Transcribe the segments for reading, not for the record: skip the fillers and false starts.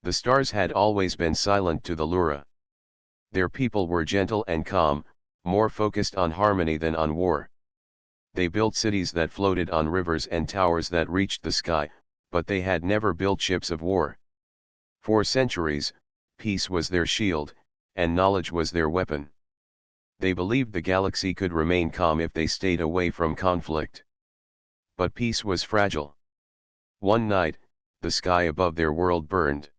The stars had always been silent to the Lura. Their people were gentle and calm, more focused on harmony than on war. They built cities that floated on rivers and towers that reached the sky, but they had never built ships of war. For centuries, peace was their shield, and knowledge was their weapon. They believed the galaxy could remain calm if they stayed away from conflict. But peace was fragile. One night, the sky above their world burned.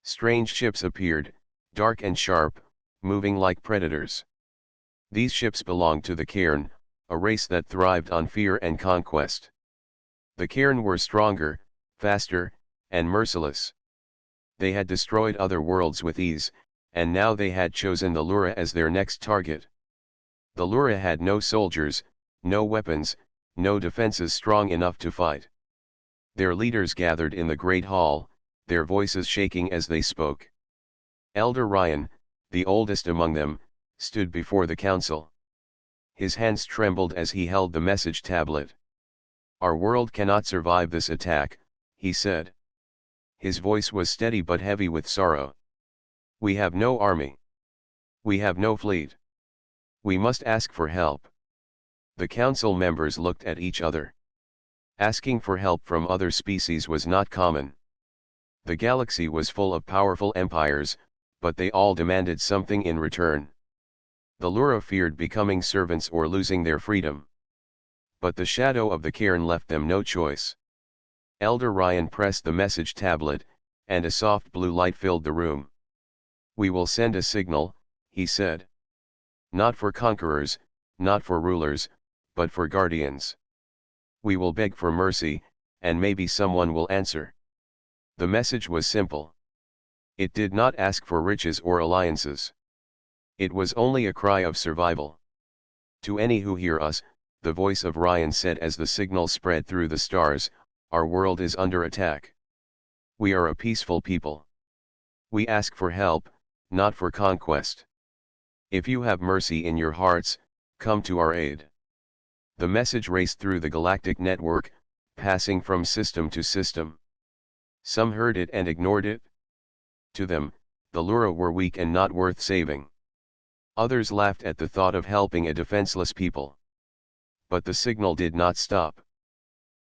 Strange ships appeared, dark and sharp, moving like predators. These ships belonged to the Cairn, a race that thrived on fear and conquest. The Cairn were stronger, faster, and merciless. They had destroyed other worlds with ease, and now they had chosen the Lura as their next target. The Lura had no soldiers, no weapons, no defenses strong enough to fight. Their leaders gathered in the Great Hall, their voices shaking as they spoke. Elder Ryan, the oldest among them, stood before the council. His hands trembled as he held the message tablet. "Our world cannot survive this attack," he said. His voice was steady but heavy with sorrow. "We have no army. We have no fleet. We must ask for help." The council members looked at each other. Asking for help from other species was not common. The galaxy was full of powerful empires, but they all demanded something in return. The Lura feared becoming servants or losing their freedom. But the shadow of the Cairn left them no choice. Elder Ryan pressed the message tablet, and a soft blue light filled the room. "We will send a signal," he said. "Not for conquerors, not for rulers, but for guardians. We will beg for mercy, and maybe someone will answer." The message was simple. It did not ask for riches or alliances. It was only a cry of survival. "To any who hear us," the voice of Ryan said as the signal spread through the stars, "our world is under attack. We are a peaceful people. We ask for help, not for conquest. If you have mercy in your hearts, come to our aid." The message raced through the galactic network, passing from system to system. Some heard it and ignored it. To them, the Lura were weak and not worth saving. Others laughed at the thought of helping a defenseless people. But the signal did not stop.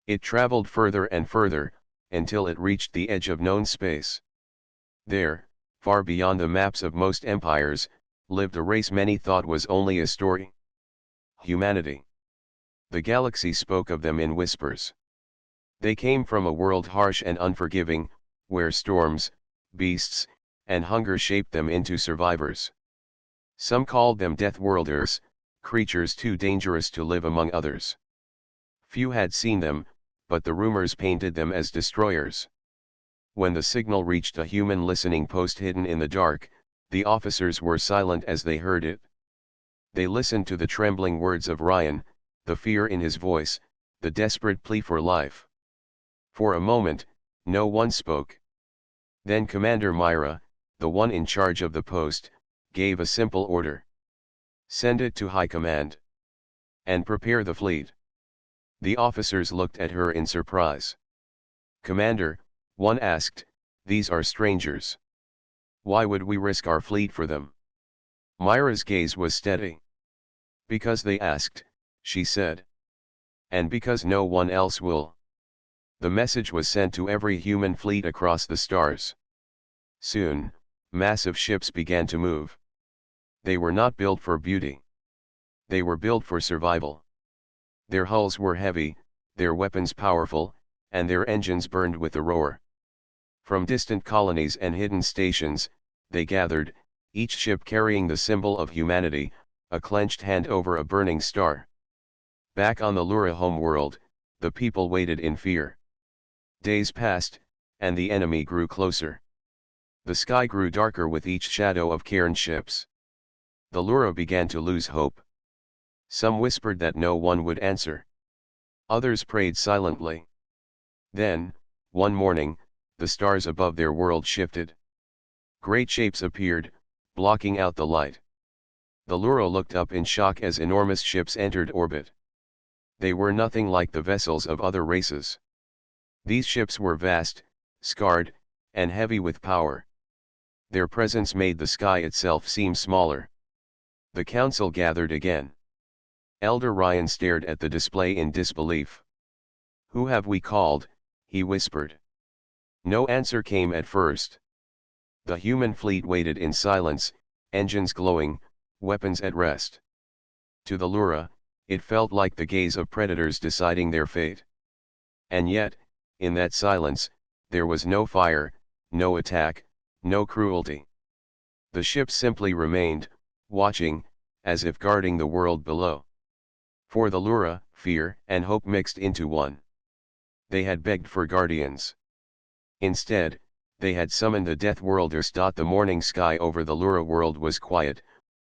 It traveled further and further, until it reached the edge of known space. There, far beyond the maps of most empires, lived a race many thought was only a story. Humanity. The galaxy spoke of them in whispers. They came from a world harsh and unforgiving, where storms, beasts, and hunger shaped them into survivors. Some called them Deathworlders, creatures too dangerous to live among others. Few had seen them, but the rumors painted them as destroyers. When the signal reached a human listening post hidden in the dark, the officers were silent as they heard it. They listened to the trembling words of Ryan, the fear in his voice, the desperate plea for life. For a moment, no one spoke. Then Commander Myra, the one in charge of the post, gave a simple order. "Send it to High Command. And prepare the fleet." The officers looked at her in surprise. "Commander," one asked, "these are strangers. Why would we risk our fleet for them?" Myra's gaze was steady. "Because they asked," she said. "And because no one else will." The message was sent to every human fleet across the stars. Soon, massive ships began to move. They were not built for beauty. They were built for survival. Their hulls were heavy, their weapons powerful, and their engines burned with a roar. From distant colonies and hidden stations, they gathered, each ship carrying the symbol of humanity, a clenched hand over a burning star. Back on the Lura homeworld, the people waited in fear. Days passed, and the enemy grew closer. The sky grew darker with each shadow of Cairn ships. The Lura began to lose hope. Some whispered that no one would answer. Others prayed silently. Then, one morning, the stars above their world shifted. Great shapes appeared, blocking out the light. The Lura looked up in shock as enormous ships entered orbit. They were nothing like the vessels of other races. These ships were vast, scarred, and heavy with power. Their presence made the sky itself seem smaller. The council gathered again. Elder Ryan stared at the display in disbelief. "Who have we called?" he whispered. No answer came at first. The human fleet waited in silence, engines glowing, weapons at rest. To the Lura, it felt like the gaze of predators deciding their fate. And yet, in that silence, there was no fire, no attack, no cruelty. The ships simply remained, watching, as if guarding the world below. For the Lura, fear and hope mixed into one. They had begged for guardians. Instead, they had summoned the Deathworlders. The morning sky over the Lura world was quiet,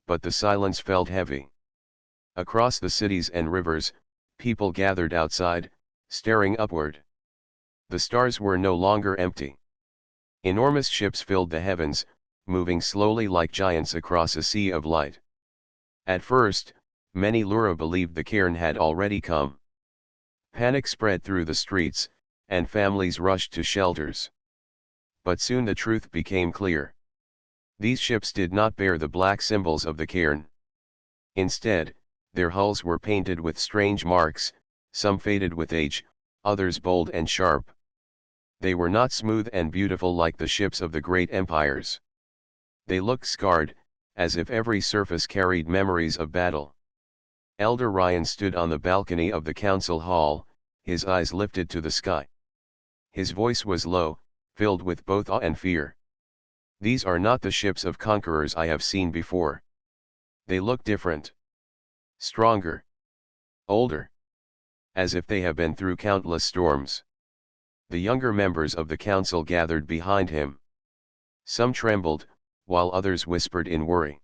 but the silence felt heavy. Across the cities and rivers, people gathered outside, staring upward. The stars were no longer empty. Enormous ships filled the heavens, moving slowly like giants across a sea of light. At first, many Lura believed the cairn had already come. Panic spread through the streets, and families rushed to shelters. But soon the truth became clear. These ships did not bear the black symbols of the cairn. Instead, their hulls were painted with strange marks, some faded with age, others bold and sharp. They were not smooth and beautiful like the ships of the great empires. They looked scarred, as if every surface carried memories of battle. Elder Ryan stood on the balcony of the council hall, his eyes lifted to the sky. His voice was low, filled with both awe and fear. "These are not the ships of conquerors I have seen before. They look different. Stronger. Older. As if they have been through countless storms." The younger members of the council gathered behind him. Some trembled, while others whispered in worry.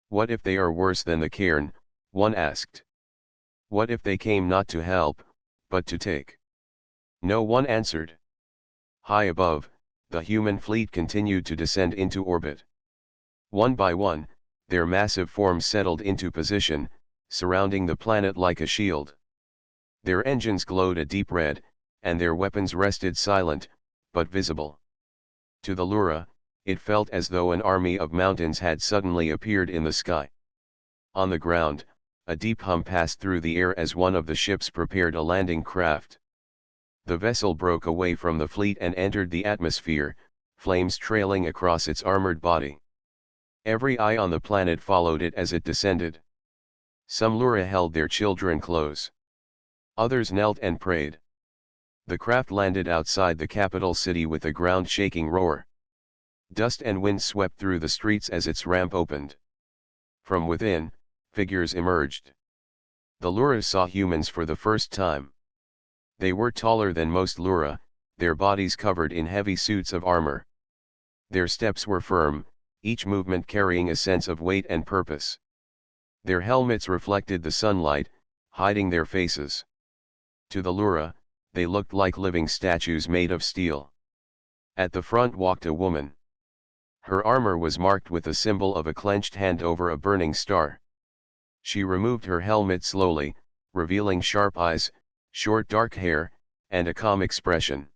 "What if they are worse than the cairn?" one asked. "What if they came not to help, but to take?" No one answered. High above, the human fleet continued to descend into orbit. One by one, their massive forms settled into position, surrounding the planet like a shield. Their engines glowed a deep red, and their weapons rested silent, but visible. To the Lura, it felt as though an army of mountains had suddenly appeared in the sky. On the ground, a deep hum passed through the air as one of the ships prepared a landing craft. The vessel broke away from the fleet and entered the atmosphere, flames trailing across its armored body. Every eye on the planet followed it as it descended. Some Lura held their children close. Others knelt and prayed. The craft landed outside the capital city with a ground-shaking roar. Dust and wind swept through the streets as its ramp opened. From within, figures emerged. The Lura saw humans for the first time. They were taller than most Lura, their bodies covered in heavy suits of armor. Their steps were firm, each movement carrying a sense of weight and purpose. Their helmets reflected the sunlight, hiding their faces. To the Lura, they looked like living statues made of steel. At the front walked a woman. Her armor was marked with the symbol of a clenched hand over a burning star. She removed her helmet slowly, revealing sharp eyes, short dark hair, and a calm expression.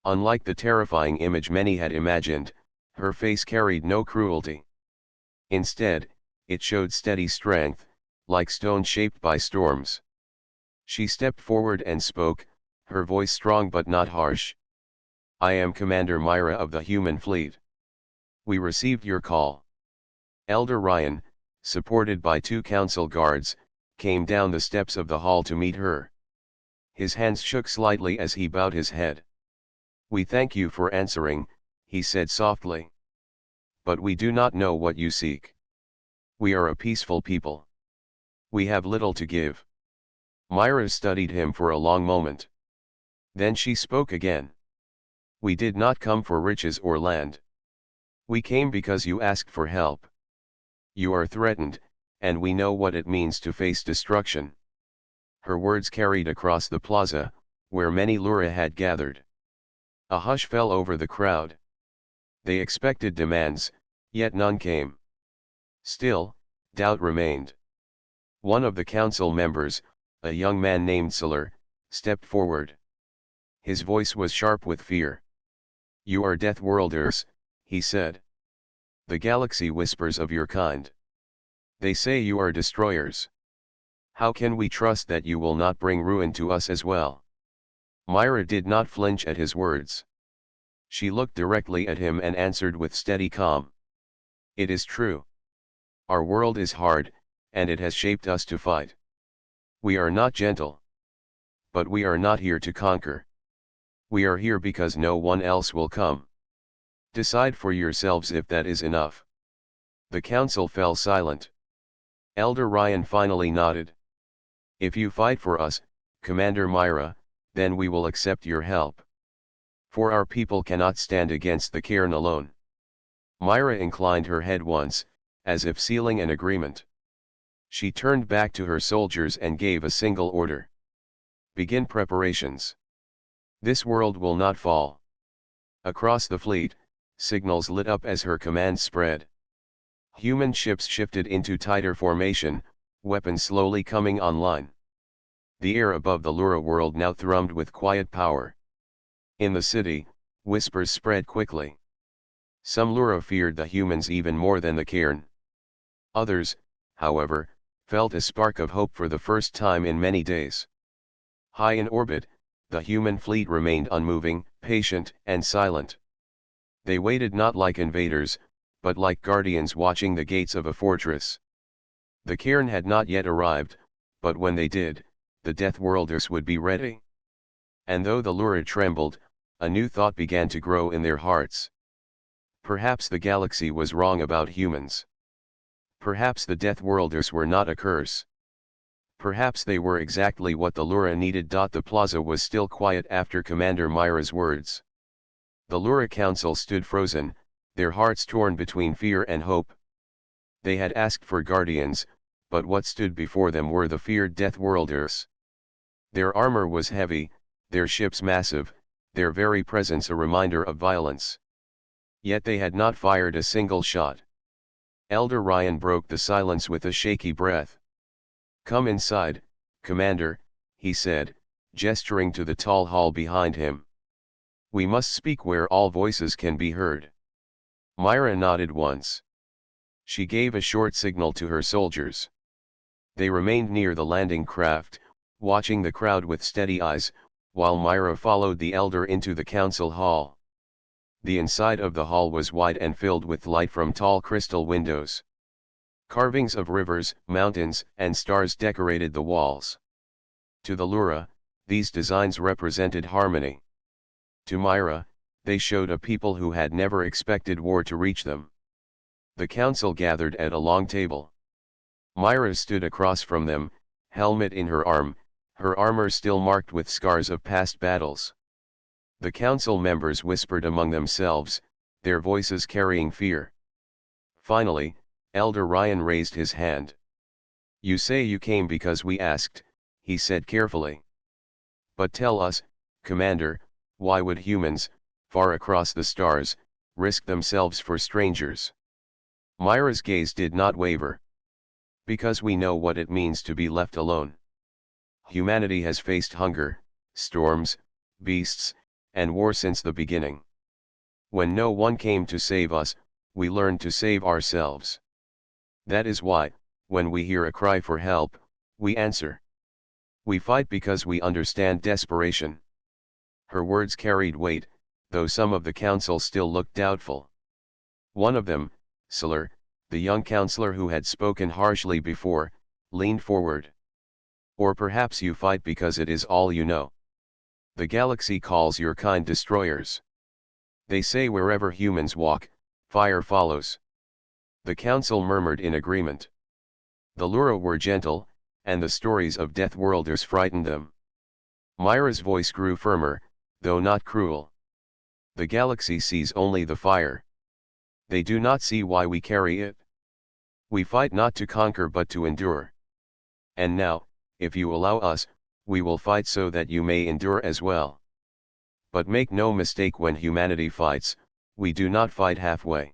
Unlike the terrifying image many had imagined, her face carried no cruelty. Instead, it showed steady strength, like stone shaped by storms. She stepped forward and spoke, her voice strong but not harsh. "I am Commander Myra of the human fleet. We received your call." Elder Ryan, supported by 2 council guards, came down the steps of the hall to meet her. His hands shook slightly as he bowed his head. "We thank you for answering," he said softly. "But we do not know what you seek. We are a peaceful people. We have little to give." Myra studied him for a long moment. Then she spoke again. "We did not come for riches or land. We came because you asked for help. You are threatened, and we know what it means to face destruction." Her words carried across the plaza, where many Lura had gathered. A hush fell over the crowd. They expected demands, yet none came. Still, doubt remained. One of the council members, a young man named Salar, stepped forward. His voice was sharp with fear. You are Deathworlders, he said. The galaxy whispers of your kind. They say you are destroyers. How can we trust that you will not bring ruin to us as well? Myra did not flinch at his words. She looked directly at him and answered with steady calm. It is true. Our world is hard, and it has shaped us to fight. We are not gentle. But we are not here to conquer. We are here because no one else will come. Decide for yourselves if that is enough. The council fell silent. Elder Ryan finally nodded. If you fight for us, Commander Myra, then we will accept your help. For our people cannot stand against the cairn alone. Myra inclined her head once, as if sealing an agreement. She turned back to her soldiers and gave a single order. Begin preparations. This world will not fall. Across the fleet, signals lit up as her commands spread. Human ships shifted into tighter formation, weapons slowly coming online. The air above the Lura world now thrummed with quiet power. In the city, whispers spread quickly. Some Lura feared the humans even more than the cairn. Others, however, felt a spark of hope for the first time in many days. High in orbit, the human fleet remained unmoving, patient, and silent. They waited not like invaders, but like guardians watching the gates of a fortress. The cairn had not yet arrived, but when they did, the Deathworlders would be ready. And though the Lura trembled, a new thought began to grow in their hearts. Perhaps the galaxy was wrong about humans. Perhaps the Deathworlders were not a curse. Perhaps they were exactly what the Lura needed. The plaza was still quiet after Commander Myra's words. The Lura Council stood frozen, their hearts torn between fear and hope. They had asked for guardians, but what stood before them were the feared Deathworlders. Their armor was heavy, their ships massive, their very presence a reminder of violence. Yet they had not fired a single shot. Elder Ryan broke the silence with a shaky breath. Come inside, Commander, he said, gesturing to the tall hall behind him. We must speak where all voices can be heard. Myra nodded once. She gave a short signal to her soldiers. They remained near the landing craft, watching the crowd with steady eyes, while Myra followed the elder into the council hall. The inside of the hall was wide and filled with light from tall crystal windows. Carvings of rivers, mountains, and stars decorated the walls. To the Lura, these designs represented harmony. To Myra, they showed a people who had never expected war to reach them. The council gathered at a long table. Myra stood across from them, helmet in her arm, her armor still marked with scars of past battles. The council members whispered among themselves, their voices carrying fear. Finally, Elder Ryan raised his hand. You say you came because we asked, he said carefully. But tell us, Commander, why would humans, far across the stars, risk themselves for strangers? Myra's gaze did not waver. Because we know what it means to be left alone. Humanity has faced hunger, storms, beasts, and war since the beginning. When no one came to save us, we learned to save ourselves. That is why, when we hear a cry for help, we answer. We fight because we understand desperation. Her words carried weight, though some of the council still looked doubtful. One of them, Siller, the young counselor who had spoken harshly before, leaned forward. Or perhaps you fight because it is all you know. The galaxy calls your kind destroyers. They say wherever humans walk, fire follows. The council murmured in agreement. The Lura were gentle, and the stories of Deathworlders frightened them. Myra's voice grew firmer, though not cruel. The galaxy sees only the fire. They do not see why we carry it. We fight not to conquer but to endure. And now, if you allow us, we will fight so that you may endure as well. But make no mistake, when humanity fights, we do not fight halfway.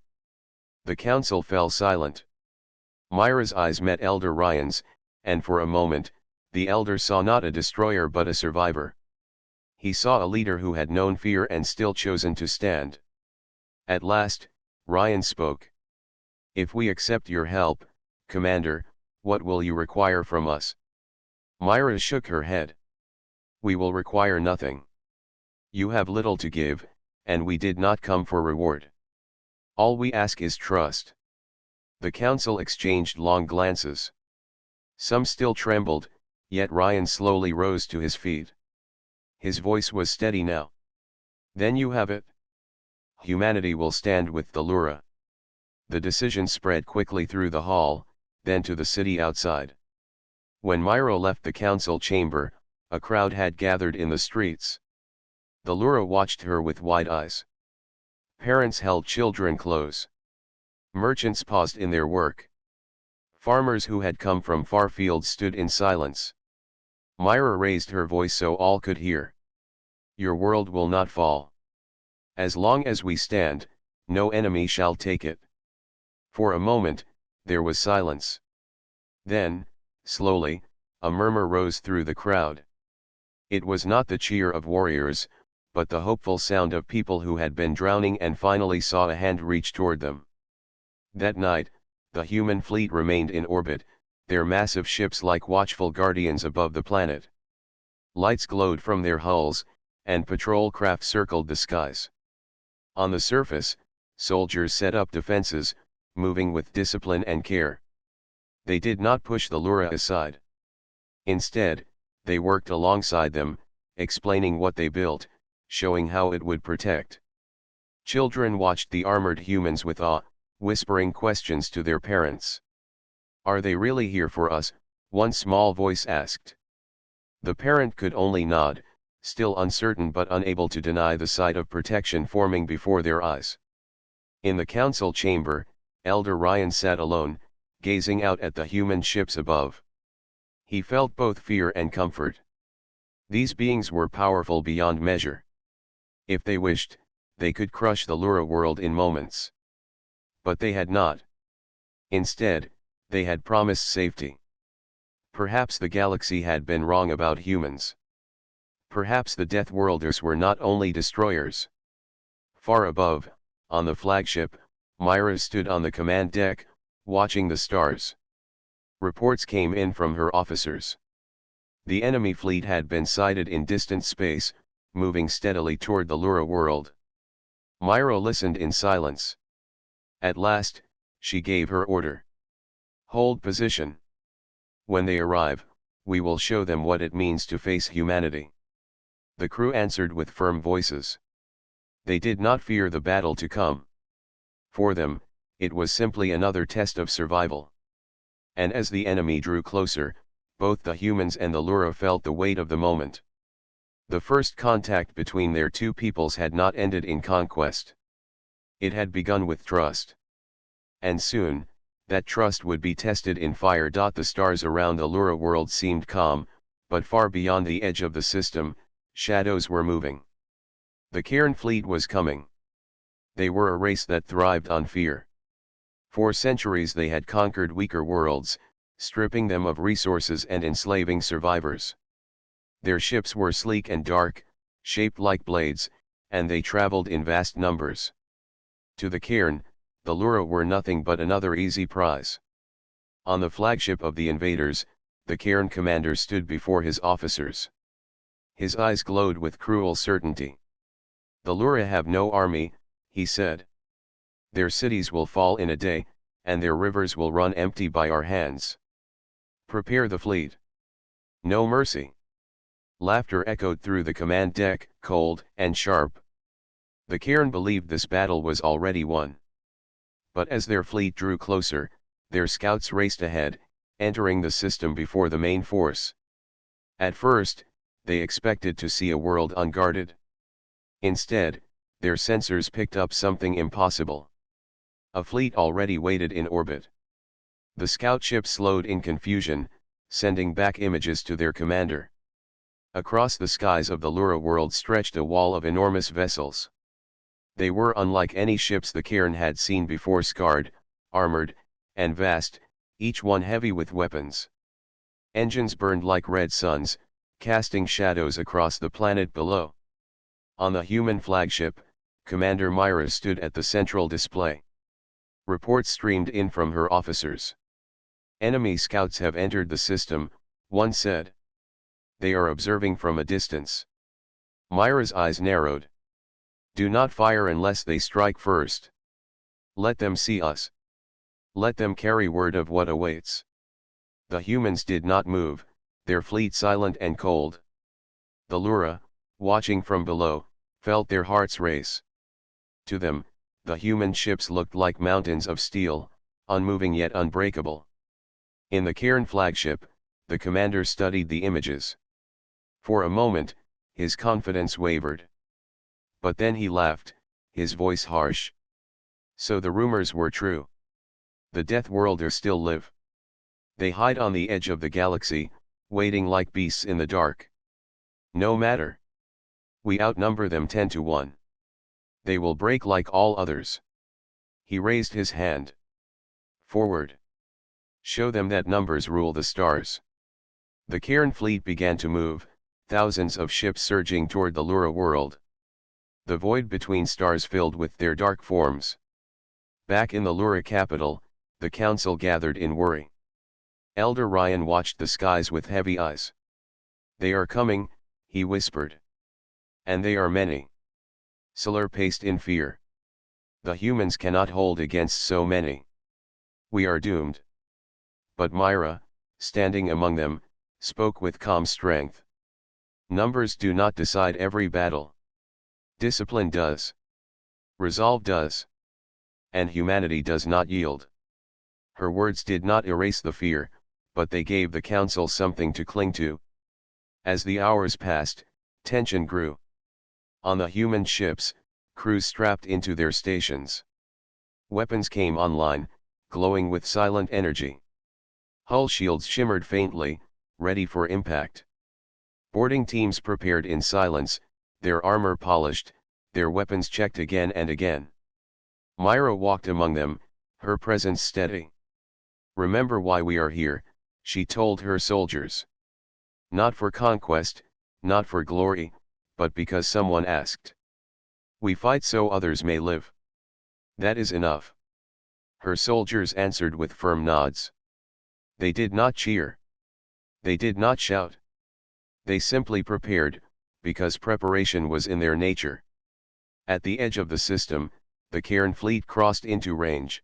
The council fell silent. Myra's eyes met Elder Ryan's, and for a moment, the elder saw not a destroyer but a survivor. He saw a leader who had known fear and still chosen to stand. At last, Ryan spoke. "If we accept your help, Commander, what will you require from us?" Myra shook her head. "We will require nothing. You have little to give, and we did not come for reward. All we ask is trust." The council exchanged long glances. Some still trembled, yet Ryan slowly rose to his feet. His voice was steady now. "Then you have it. Humanity will stand with the Lura." The decision spread quickly through the hall, then to the city outside. When Myra left the council chamber, a crowd had gathered in the streets. The Lura watched her with wide eyes. Parents held children close. Merchants paused in their work. Farmers who had come from far fields stood in silence. Myra raised her voice so all could hear. "Your world will not fall. As long as we stand, no enemy shall take it." For a moment, there was silence. Then, slowly, a murmur rose through the crowd. It was not the cheer of warriors, but the hopeful sound of people who had been drowning and finally saw a hand reach toward them. That night, the human fleet remained in orbit, their massive ships like watchful guardians above the planet. Lights glowed from their hulls, and patrol craft circled the skies. On the surface, soldiers set up defenses, moving with discipline and care. They did not push the Lura aside. Instead, they worked alongside them, explaining what they built, showing how it would protect. Children watched the armored humans with awe, whispering questions to their parents. "Are they really here for us?" one small voice asked. The parent could only nod, still uncertain but unable to deny the sight of protection forming before their eyes. In the council chamber, Elder Ryan sat alone, gazing out at the human ships above. He felt both fear and comfort. These beings were powerful beyond measure. If they wished, they could crush the Lura world in moments. But they had not. Instead, they had promised safety. Perhaps the galaxy had been wrong about humans. Perhaps the Deathworlders were not only destroyers. Far above, on the flagship, Myra stood on the command deck, watching the stars. Reports came in from her officers. The enemy fleet had been sighted in distant space, moving steadily toward the Lura world. Myra listened in silence. At last, she gave her order. "Hold position. When they arrive, we will show them what it means to face humanity." The crew answered with firm voices. They did not fear the battle to come. For them, it was simply another test of survival. And as the enemy drew closer, both the humans and the Lura felt the weight of the moment. The first contact between their two peoples had not ended in conquest. It had begun with trust. And soon, that trust would be tested in fire. The stars around the Lura world seemed calm, but far beyond the edge of the system, shadows were moving. The Cairn fleet was coming. They were a race that thrived on fear. For centuries they had conquered weaker worlds, stripping them of resources and enslaving survivors. Their ships were sleek and dark, shaped like blades, and they traveled in vast numbers. To the Cairn, the Lura were nothing but another easy prize. On the flagship of the invaders, the Cairn commander stood before his officers. His eyes glowed with cruel certainty. "The Lura have no army," he said. "Their cities will fall in a day, and their rivers will run empty by our hands. Prepare the fleet. No mercy." Laughter echoed through the command deck, cold and sharp. The Cairn believed this battle was already won. But as their fleet drew closer, their scouts raced ahead, entering the system before the main force. At first, they expected to see a world unguarded. Instead, their sensors picked up something impossible. A fleet already waited in orbit. The scout ship slowed in confusion, sending back images to their commander. Across the skies of the Lura world stretched a wall of enormous vessels. They were unlike any ships the Cairn had seen before, scarred, armored, and vast, each one heavy with weapons. Engines burned like red suns, casting shadows across the planet below. On the human flagship, Commander Myra stood at the central display. Reports streamed in from her officers. Enemy scouts have entered the system, one said. They are observing from a distance. Myra's eyes narrowed. Do not fire unless they strike first. Let them see us. Let them carry word of what awaits. The humans did not move, their fleet silent and cold. The Lura, watching from below, felt their hearts race. To them, the human ships looked like mountains of steel, unmoving yet unbreakable. In the Cairn flagship, the commander studied the images. For a moment, his confidence wavered. But then he laughed, his voice harsh. So the rumors were true. The Deathworlders still live. They hide on the edge of the galaxy, waiting like beasts in the dark. No matter. We outnumber them 10 to 1. They will break like all others. He raised his hand. Forward. Show them that numbers rule the stars. The Cairn fleet began to move, thousands of ships surging toward the Lura world. The void between stars filled with their dark forms. Back in the Lura capital, the council gathered in worry. Elder Ryan watched the skies with heavy eyes. They are coming, he whispered. And they are many. Solar paced in fear. The humans cannot hold against so many. We are doomed. But Myra, standing among them, spoke with calm strength. Numbers do not decide every battle. Discipline does. Resolve does. And humanity does not yield. Her words did not erase the fear, but they gave the council something to cling to. As the hours passed, tension grew. On the human ships, crews strapped into their stations. Weapons came online, glowing with silent energy. Hull shields shimmered faintly, ready for impact. Boarding teams prepared in silence, their armor polished, their weapons checked again and again. Myra walked among them, her presence steady. Remember why we are here, she told her soldiers. Not for conquest, not for glory, but because someone asked. We fight so others may live. That is enough. Her soldiers answered with firm nods. They did not cheer. They did not shout. They simply prepared, because preparation was in their nature. At the edge of the system, the Cairn fleet crossed into range.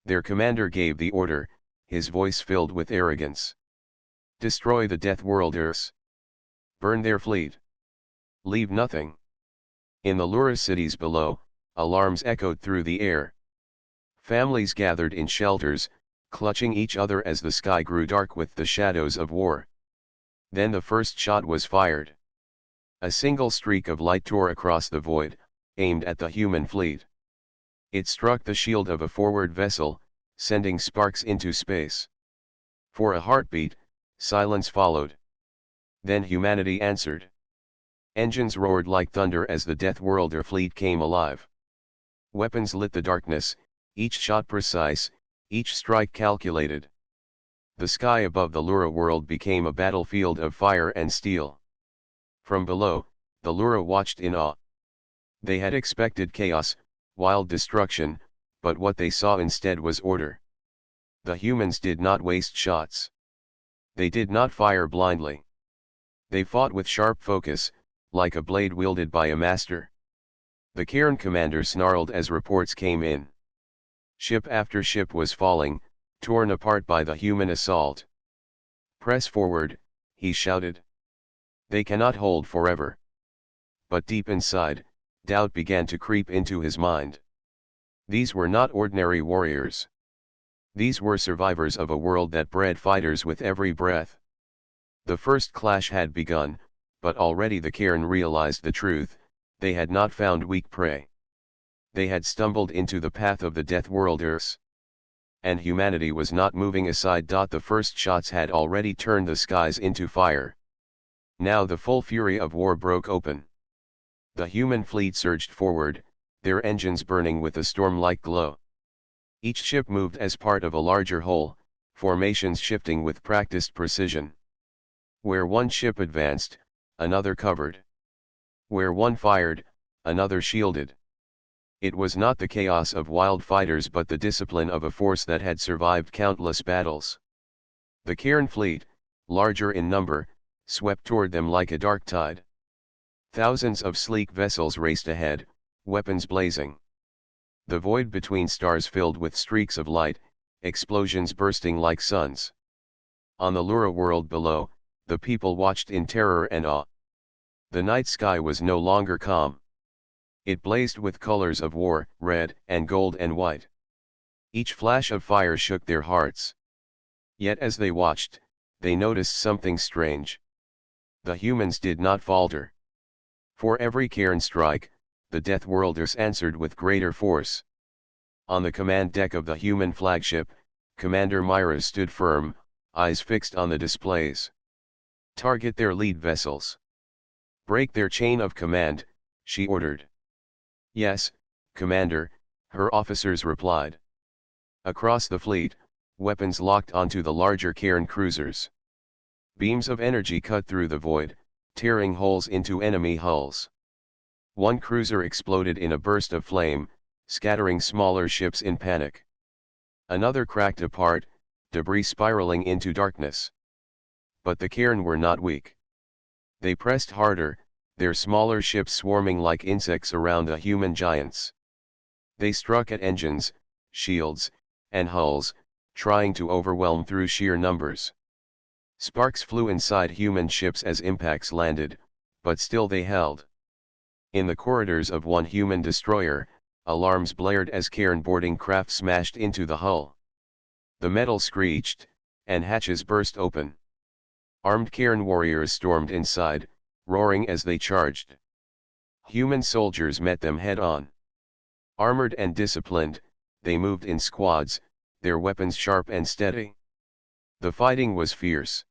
Their commander gave the order, his voice filled with arrogance. Destroy the Deathworlders. Burn their fleet. Leave nothing. In the Lura cities below, alarms echoed through the air. Families gathered in shelters, clutching each other as the sky grew dark with the shadows of war. Then the first shot was fired. A single streak of light tore across the void, aimed at the human fleet. It struck the shield of a forward vessel, sending sparks into space. For a heartbeat, silence followed. Then humanity answered. Engines roared like thunder as the Deathworlder fleet came alive. Weapons lit the darkness, each shot precise, each strike calculated. The sky above the Lura world became a battlefield of fire and steel. From below, the Lura watched in awe. They had expected chaos, wild destruction, but what they saw instead was order. The humans did not waste shots. They did not fire blindly. They fought with sharp focus, like a blade wielded by a master. The Cairn commander snarled as reports came in. Ship after ship was falling, torn apart by the human assault. Press forward, he shouted. They cannot hold forever. But deep inside, doubt began to creep into his mind. These were not ordinary warriors. These were survivors of a world that bred fighters with every breath. The first clash had begun, but already the Cairn realized the truth, they had not found weak prey. They had stumbled into the path of the Deathworlders. And humanity was not moving aside. The first shots had already turned the skies into fire. Now the full fury of war broke open. The human fleet surged forward, their engines burning with a storm-like glow. Each ship moved as part of a larger whole, formations shifting with practiced precision. Where one ship advanced, another covered. Where one fired, another shielded. It was not the chaos of wild fighters but the discipline of a force that had survived countless battles. The Cairn fleet, larger in number, swept toward them like a dark tide. Thousands of sleek vessels raced ahead, weapons blazing. The void between stars filled with streaks of light, explosions bursting like suns. On the Lura world below, the people watched in terror and awe. The night sky was no longer calm. It blazed with colors of war, red and gold and white. Each flash of fire shook their hearts. Yet as they watched, they noticed something strange. The humans did not falter. For every Cairn strike, the Deathworlders answered with greater force. On the command deck of the human flagship, Commander Myra stood firm, eyes fixed on the displays. Target their lead vessels. Break their chain of command, she ordered. Yes, Commander, her officers replied. Across the fleet, weapons locked onto the larger Cairn cruisers. Beams of energy cut through the void, tearing holes into enemy hulls. One cruiser exploded in a burst of flame, scattering smaller ships in panic. Another cracked apart, debris spiraling into darkness. But the Cairn were not weak. They pressed harder, their smaller ships swarming like insects around the human giants. They struck at engines, shields, and hulls, trying to overwhelm through sheer numbers. Sparks flew inside human ships as impacts landed, but still they held. In the corridors of one human destroyer, alarms blared as Cairn boarding craft smashed into the hull. The metal screeched, and hatches burst open. Armed Cairn warriors stormed inside, roaring as they charged. Human soldiers met them head-on. Armored and disciplined, they moved in squads, their weapons sharp and steady. The fighting was fierce.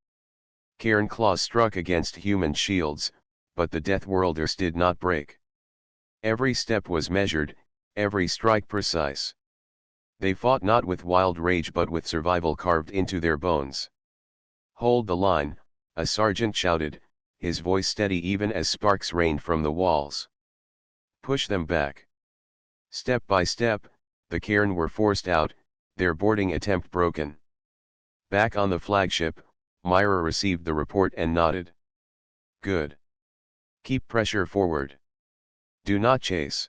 Cairn claws struck against human shields, but the Deathworlders did not break. Every step was measured, every strike precise. They fought not with wild rage but with survival carved into their bones. Hold the line, a sergeant shouted, his voice steady even as sparks rained from the walls. Push them back. Step by step, the Cairn were forced out, their boarding attempt broken. Back on the flagship, Myra received the report and nodded. Good. Keep pressure forward. Do not chase.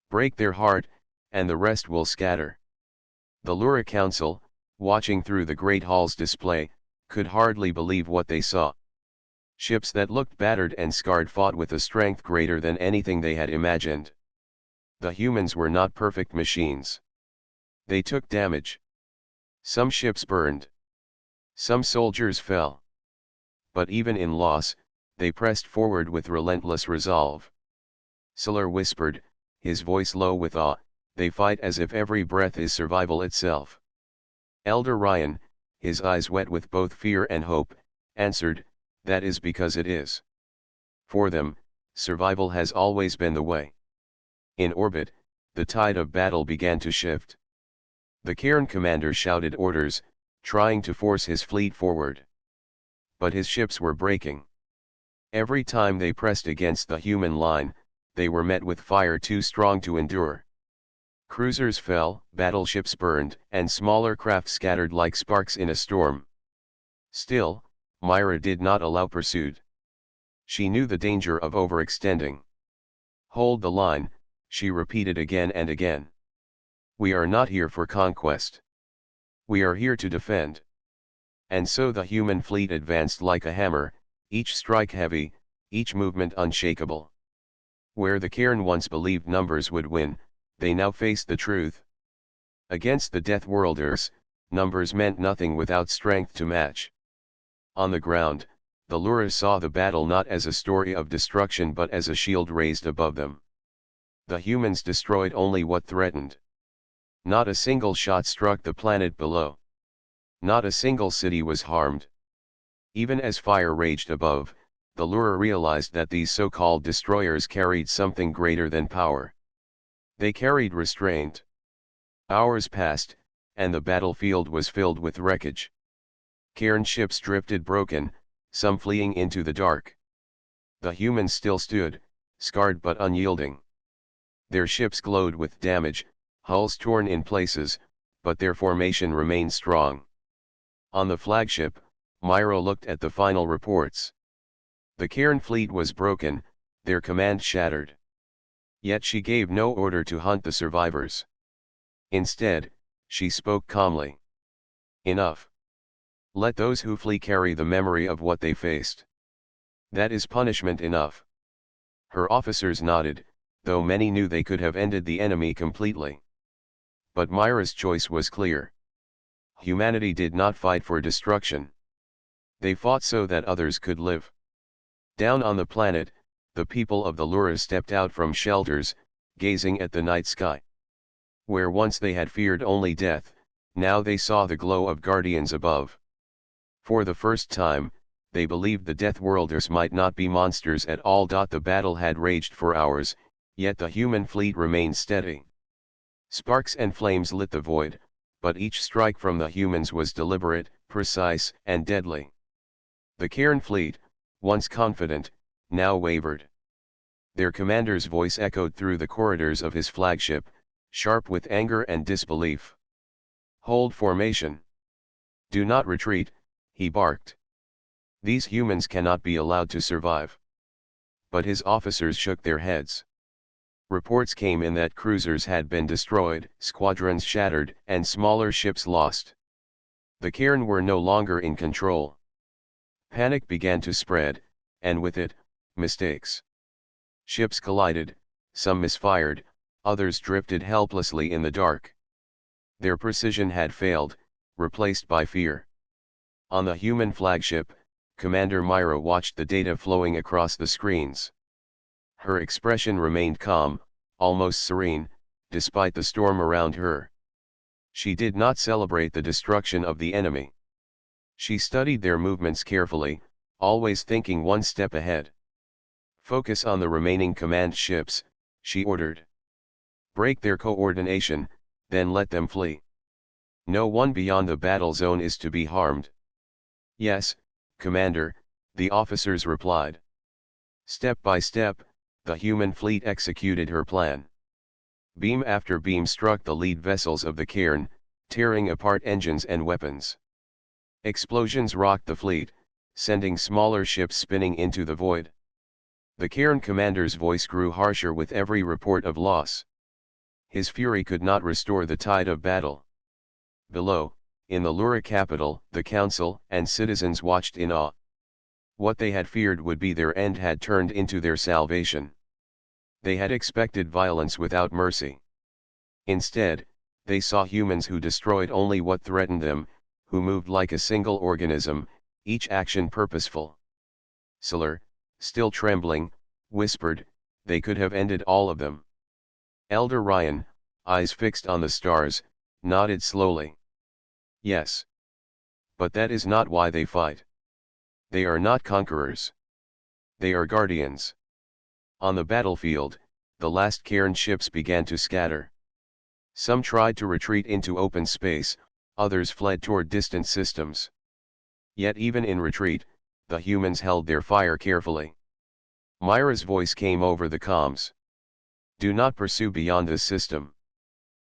Break their heart, and the rest will scatter. The Lura Council, watching through the Great Hall's display, could hardly believe what they saw. Ships that looked battered and scarred fought with a strength greater than anything they had imagined. The humans were not perfect machines. They took damage. Some ships burned. Some soldiers fell. But even in loss, they pressed forward with relentless resolve. Siller whispered, his voice low with awe, they fight as if every breath is survival itself. Elder Ryan, his eyes wet with both fear and hope, answered, that is because it is. For them, survival has always been the way. In orbit, the tide of battle began to shift. The Cairn commander shouted orders, trying to force his fleet forward. But his ships were breaking. Every time they pressed against the human line, they were met with fire too strong to endure. Cruisers fell, battleships burned, and smaller craft scattered like sparks in a storm. Still, Myra did not allow pursuit. She knew the danger of overextending. Hold the line, she repeated again and again. We are not here for conquest. We are here to defend. And so the human fleet advanced like a hammer, each strike heavy, each movement unshakable. Where the Cairn once believed numbers would win, they now faced the truth. Against the Deathworlders, numbers meant nothing without strength to match. On the ground, the Lura saw the battle not as a story of destruction but as a shield raised above them. The humans destroyed only what threatened. Not a single shot struck the planet below. Not a single city was harmed. Even as fire raged above, the Lura realized that these so-called destroyers carried something greater than power. They carried restraint. Hours passed, and the battlefield was filled with wreckage. Cairn ships drifted broken, some fleeing into the dark. The humans still stood, scarred but unyielding. Their ships glowed with damage, hulls torn in places, but their formation remained strong. On the flagship, Myra looked at the final reports. The Cairn fleet was broken, their command shattered. Yet she gave no order to hunt the survivors. Instead, she spoke calmly. Enough. Let those who flee carry the memory of what they faced. That is punishment enough. Her officers nodded, though many knew they could have ended the enemy completely. But Myra's choice was clear. Humanity did not fight for destruction. They fought so that others could live. Down on the planet, the people of the Lura stepped out from shelters, gazing at the night sky. Where once they had feared only death, now they saw the glow of guardians above. For the first time, they believed the Deathworlders might not be monsters at all. The battle had raged for hours, yet the human fleet remained steady. Sparks and flames lit the void, but each strike from the humans was deliberate, precise, and deadly. The Cairn fleet, once confident, now wavered. Their commander's voice echoed through the corridors of his flagship, sharp with anger and disbelief. "Hold formation. Do not retreat," he barked. "These humans cannot be allowed to survive." But his officers shook their heads. Reports came in that cruisers had been destroyed, squadrons shattered, and smaller ships lost. The Cairn were no longer in control. Panic began to spread, and with it, mistakes. Ships collided, some misfired, others drifted helplessly in the dark. Their precision had failed, replaced by fear. On the human flagship, Commander Myra watched the data flowing across the screens. Her expression remained calm, almost serene, despite the storm around her. She did not celebrate the destruction of the enemy. She studied their movements carefully, always thinking one step ahead. "Focus on the remaining command ships," she ordered. "Break their coordination, then let them flee. No one beyond the battle zone is to be harmed." "Yes, Commander," the officers replied. Step by step, the human fleet executed her plan. Beam after beam struck the lead vessels of the Cairn, tearing apart engines and weapons. Explosions rocked the fleet, sending smaller ships spinning into the void. The Cairn commander's voice grew harsher with every report of loss. His fury could not restore the tide of battle. Below, in the Lura capital, the council and citizens watched in awe. What they had feared would be their end had turned into their salvation. They had expected violence without mercy. Instead, they saw humans who destroyed only what threatened them, who moved like a single organism, each action purposeful. Salar, still trembling, whispered, "They could have ended all of them." Elder Ryan, eyes fixed on the stars, nodded slowly. "Yes. But that is not why they fight. They are not conquerors. They are guardians." On the battlefield, the last Cairn ships began to scatter. Some tried to retreat into open space, others fled toward distant systems. Yet even in retreat, the humans held their fire carefully. Myra's voice came over the comms. "Do not pursue beyond this system.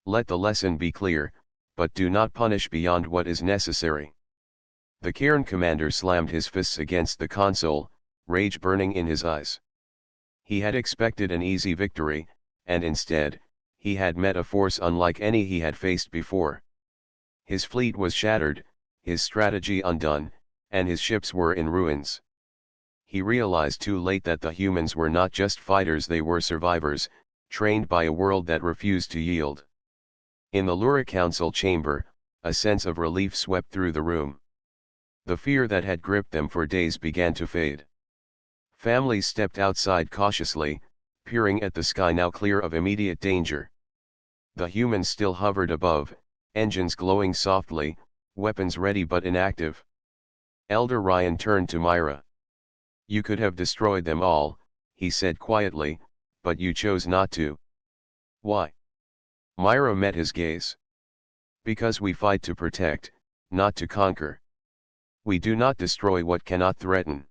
Let the lesson be clear, but do not punish beyond what is necessary." The Cairn commander slammed his fists against the console, rage burning in his eyes. He had expected an easy victory, and instead, he had met a force unlike any he had faced before. His fleet was shattered, his strategy undone, and his ships were in ruins. He realized too late that the humans were not just fighters, they were survivors, trained by a world that refused to yield. In the Lura Council chamber, a sense of relief swept through the room. The fear that had gripped them for days began to fade. Families stepped outside cautiously, peering at the sky now clear of immediate danger. The humans still hovered above, engines glowing softly, weapons ready but inactive. Elder Ryan turned to Myra. "You could have destroyed them all," he said quietly, "but you chose not to." "Why?" Myra met his gaze. "Because we fight to protect, not to conquer. We do not destroy what cannot threaten.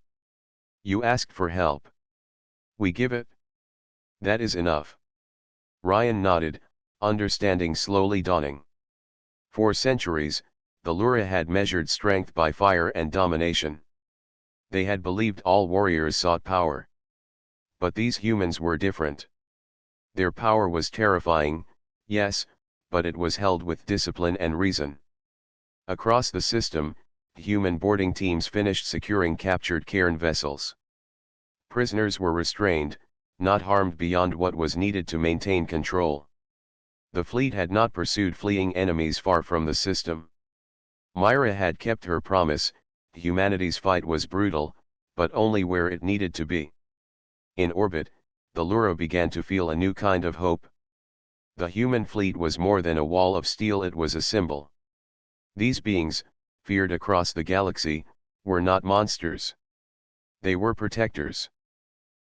You asked for help. We give it. That is enough. Ryan nodded, understanding slowly dawning. For centuries, the Lura had measured strength by fire and domination. They had believed all warriors sought power. But these humans were different. Their power was terrifying, yes, but it was held with discipline and reason. Across the system, human boarding teams finished securing captured Cairn vessels. Prisoners were restrained, not harmed beyond what was needed to maintain control. The fleet had not pursued fleeing enemies far from the system. Myra had kept her promise. Humanity's fight was brutal, but only where it needed to be. In orbit, the Lura began to feel a new kind of hope. The human fleet was more than a wall of steel, it was a symbol. These beings, feared across the galaxy, were not monsters. They were protectors.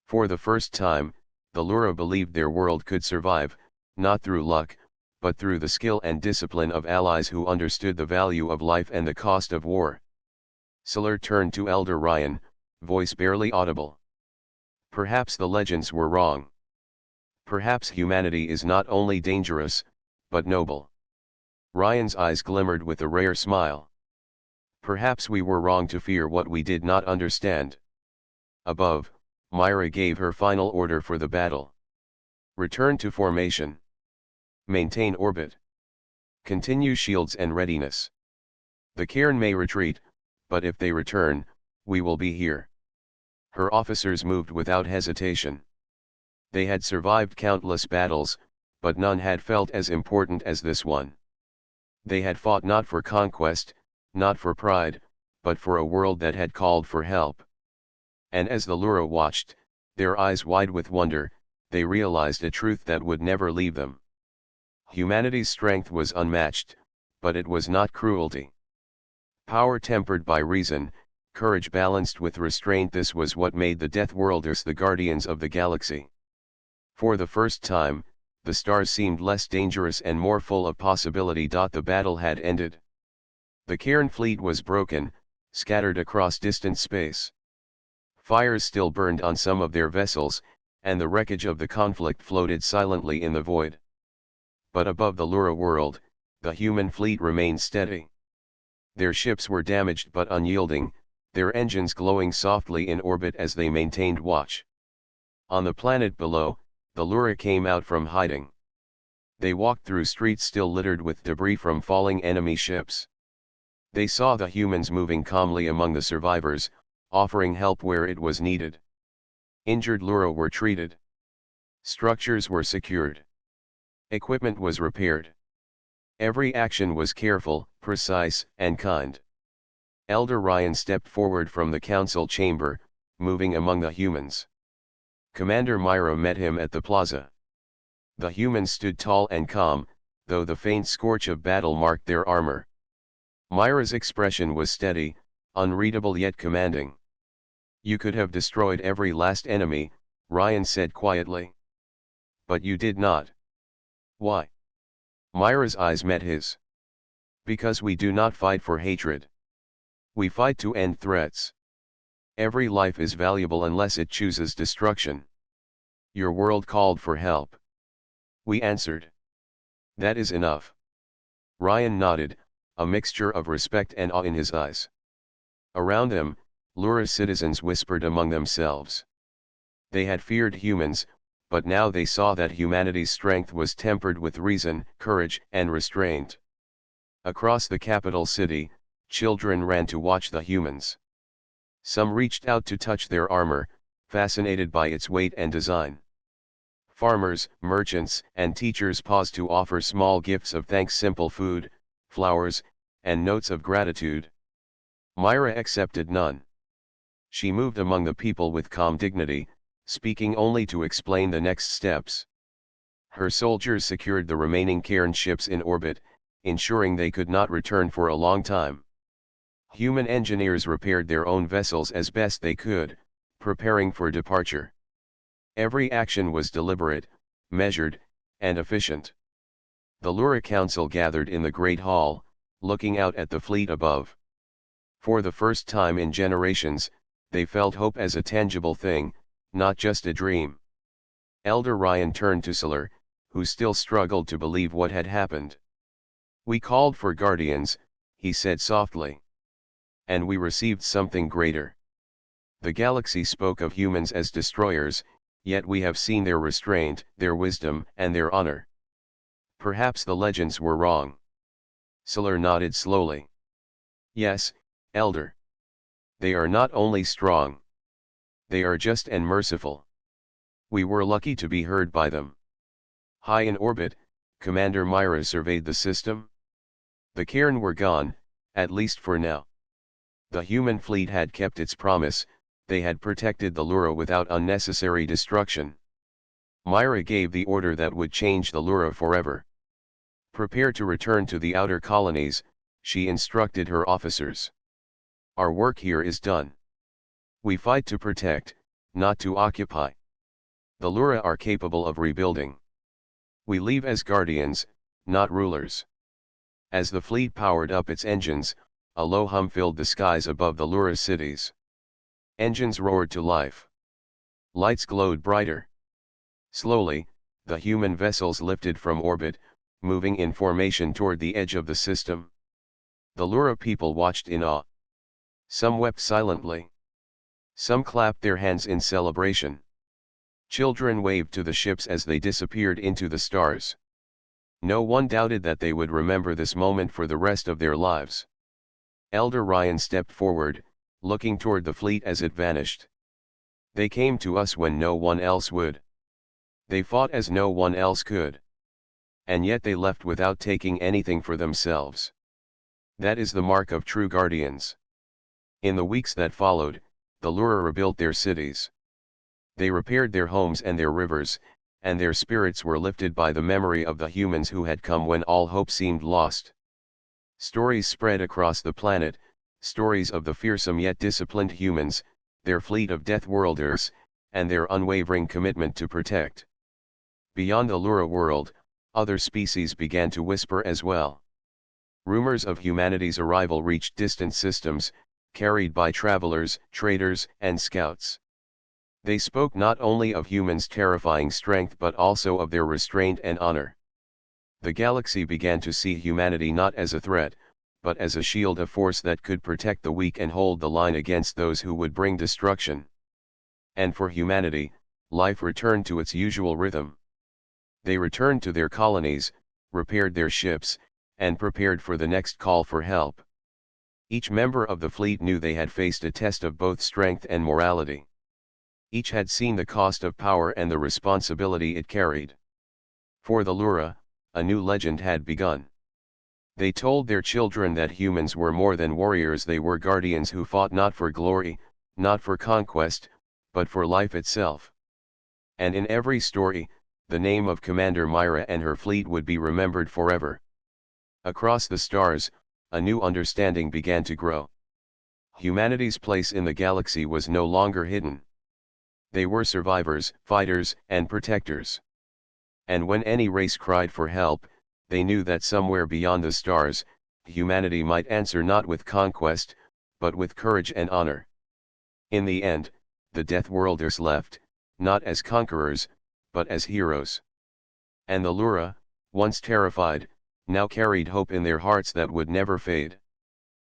For the first time, the Lura believed their world could survive, not through luck, but through the skill and discipline of allies who understood the value of life and the cost of war. Siller turned to Elder Ryan, voice barely audible. Perhaps the legends were wrong. Perhaps humanity is not only dangerous, but noble. Ryan's eyes glimmered with a rare smile. Perhaps we were wrong to fear what we did not understand. Above, Myra gave her final order for the battle. Return to formation. Maintain orbit. Continue shields and readiness. The Cairn may retreat, but if they return, we will be here. Her officers moved without hesitation. They had survived countless battles, but none had felt as important as this one. They had fought not for conquest, not for pride, but for a world that had called for help. And as the Lura watched, their eyes wide with wonder, they realized a truth that would never leave them. Humanity's strength was unmatched, but it was not cruelty. Power tempered by reason, courage balanced with restraint, this was what made the Deathworlders the guardians of the galaxy. For the first time, the stars seemed less dangerous and more full of possibility. The battle had ended. The Cairn fleet was broken, scattered across distant space. Fires still burned on some of their vessels, and the wreckage of the conflict floated silently in the void. But above the Lura world, the human fleet remained steady. Their ships were damaged but unyielding, their engines glowing softly in orbit as they maintained watch. On the planet below, the Lura came out from hiding. They walked through streets still littered with debris from falling enemy ships. They saw the humans moving calmly among the survivors, offering help where it was needed. Injured Lura were treated. Structures were secured. Equipment was repaired. Every action was careful, precise, and kind. Elder Ryan stepped forward from the council chamber, moving among the humans. Commander Myra met him at the plaza. The humans stood tall and calm, though the faint scorch of battle marked their armor. Myra's expression was steady, unreadable yet commanding. You could have destroyed every last enemy, Ryan said quietly. But you did not. Why? Myra's eyes met his. Because we do not fight for hatred. We fight to end threats. Every life is valuable unless it chooses destruction. Your world called for help. We answered. That is enough. Ryan nodded, a mixture of respect and awe in his eyes. Around them, Lura citizens whispered among themselves. They had feared humans, but now they saw that humanity's strength was tempered with reason, courage, and restraint. Across the capital city, children ran to watch the humans. Some reached out to touch their armor, fascinated by its weight and design. Farmers, merchants, and teachers paused to offer small gifts of thanks, simple food, flowers, and notes of gratitude. Myra accepted none. She moved among the people with calm dignity, speaking only to explain the next steps. Her soldiers secured the remaining Cairn ships in orbit, ensuring they could not return for a long time. Human engineers repaired their own vessels as best they could, preparing for departure. Every action was deliberate, measured, and efficient. The Lura Council gathered in the Great Hall, looking out at the fleet above. For the first time in generations, they felt hope as a tangible thing, not just a dream. Elder Ryan turned to Salar, who still struggled to believe what had happened. "We called for guardians," he said softly. "And we received something greater. The galaxy spoke of humans as destroyers, yet we have seen their restraint, their wisdom, and their honor. Perhaps the legends were wrong." Salar nodded slowly. "Yes, Elder. They are not only strong. They are just and merciful. We were lucky to be heard by them." High in orbit, Commander Myra surveyed the system. The cairn were gone, at least for now. The human fleet had kept its promise, they had protected the Lura without unnecessary destruction. Myra gave the order that would change the Lura forever. "Prepare to return to the outer colonies," she instructed her officers. "Our work here is done. We fight to protect, not to occupy. The Lura are capable of rebuilding. We leave as guardians, not rulers." As the fleet powered up its engines, a low hum filled the skies above the Lura cities. Engines roared to life. Lights glowed brighter. Slowly, the human vessels lifted from orbit, moving in formation toward the edge of the system. The Lura people watched in awe. Some wept silently. Some clapped their hands in celebration. Children waved to the ships as they disappeared into the stars. No one doubted that they would remember this moment for the rest of their lives. Elder Ryan stepped forward, looking toward the fleet as it vanished. "They came to us when no one else would. They fought as no one else could. And yet they left without taking anything for themselves. That is the mark of true guardians." In the weeks that followed, the Lura rebuilt their cities. They repaired their homes and their rivers, and their spirits were lifted by the memory of the humans who had come when all hope seemed lost. Stories spread across the planet, stories of the fearsome yet disciplined humans, their fleet of Deathworlders, and their unwavering commitment to protect. Beyond the Lura world, other species began to whisper as well. Rumors of humanity's arrival reached distant systems, carried by travelers, traders, and scouts. They spoke not only of humans' terrifying strength but also of their restraint and honor. The galaxy began to see humanity not as a threat, but as a shield, a force that could protect the weak and hold the line against those who would bring destruction. And for humanity, life returned to its usual rhythm. They returned to their colonies, repaired their ships, and prepared for the next call for help. Each member of the fleet knew they had faced a test of both strength and morality. Each had seen the cost of power and the responsibility it carried. For the Lura, a new legend had begun. They told their children that humans were more than warriors, they were guardians who fought not for glory, not for conquest, but for life itself. And in every story, the name of Commander Myra and her fleet would be remembered forever. Across the stars, a new understanding began to grow. Humanity's place in the galaxy was no longer hidden. They were survivors, fighters, and protectors. And when any race cried for help, they knew that somewhere beyond the stars, humanity might answer not with conquest, but with courage and honor. In the end, the Deathworlders left, not as conquerors, but as heroes. And the Lura, once terrified, now carried hope in their hearts that would never fade.